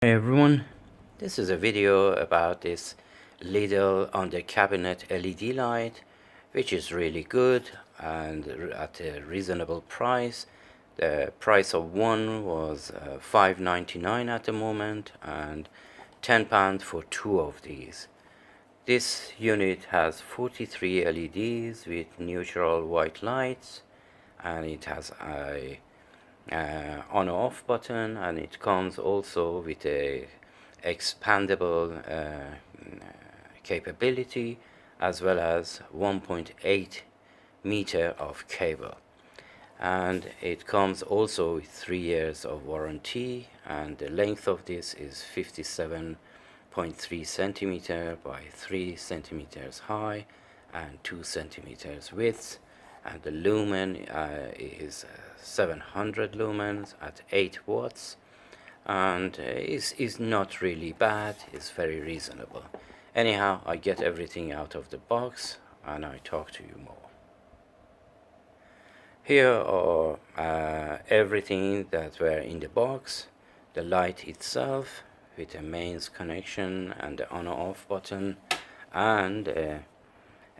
Hey everyone, this is a video about this Lidl on the cabinet LED light, which is really good and at a reasonable price. The price of one was £5.99 at the moment and £10 for two of these. This unit has 43 LEDs with neutral white lights, and it has a on off button, and it comes also with a expandable capability, as well as 1.8 meter of cable, and it comes also with 3 years of warranty, and the length of this is 57.3 centimeter by 3 centimeters high and 2 centimeters width, and the lumen is 700 lumens at 8 watts, and is not really bad, it's very reasonable. Anyhow, I get everything out of the box and I talk to you more. Here are everything that were in the box: the light itself with a mains connection and the on or off button, and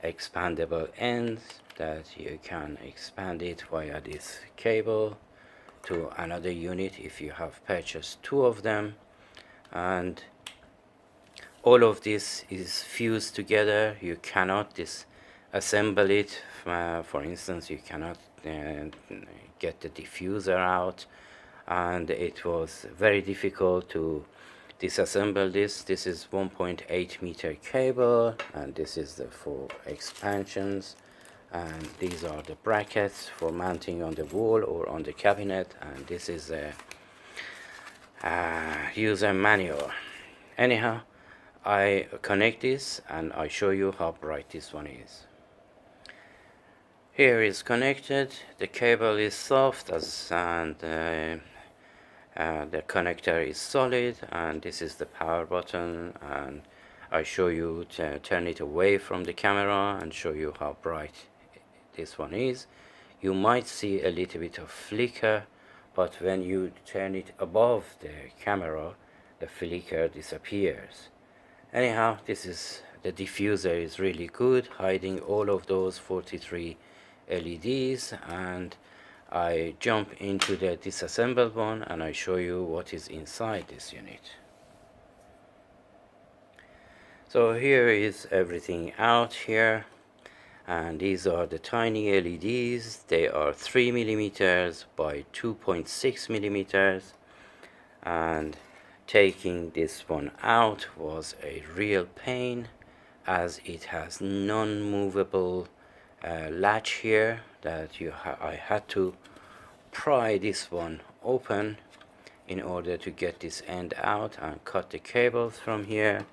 expandable ends that you can expand it via this cable to another unit if you have purchased two of them, and all of this is fused together. You cannot disassemble it. For instance, you cannot get the diffuser out, and it was very difficult to disassemble this. This is 1.8 meter cable, and this is the four expansions, and these are the brackets for mounting on the wall or on the cabinet, and this is a user manual. Anyhow, I connect this and I show you how bright this one is. Here is connected, the cable is soft and the connector is solid, and this is the power button, and I show you to turn it away from the camera and show you how bright this one is. You might see a little bit of flicker, but when you turn it above the camera, the flicker disappears. Anyhow, this is the diffuser is really good, hiding all of those 43 LEDs, and I jump into the disassembled one and I show you what is inside this unit. So here is everything out here, and these are the tiny LEDs. They are 3 millimeters by 2.6 millimeters, and taking this one out was a real pain, as it has non-movable latch here that I had to pry this one open in order to get this end out and cut the cables from here,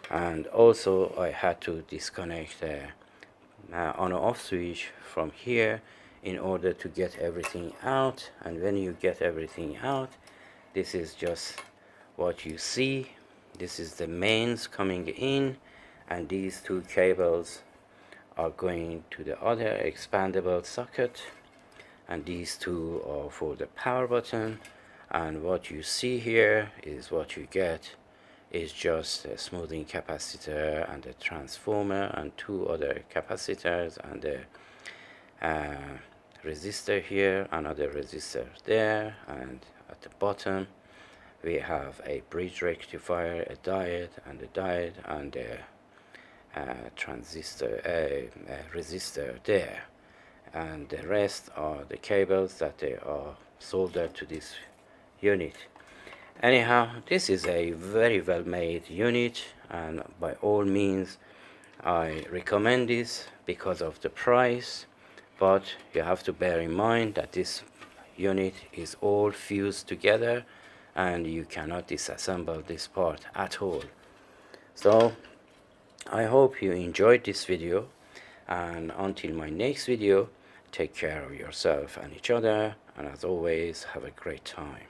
and also I had to disconnect the on or off switch from here in order to get everything out. And when you get everything out, this is just what you see. This is the mains coming in, and these two cables are going to the other expandable socket, and these two are for the power button. And what you see here is what you get is just a smoothing capacitor and a transformer and two other capacitors, and a resistor here, another resistor there, and at the bottom we have a bridge rectifier, a diode, and a transistor, a resistor there, and the rest are the cables that they are soldered to this unit. Anyhow, this is a very well made unit, and by all means I recommend this because of the price, but you have to bear in mind that this unit is all fused together and you cannot disassemble this part at all. So I hope you enjoyed this video, and until my next video, take care of yourself and each other, and as always, have a great time.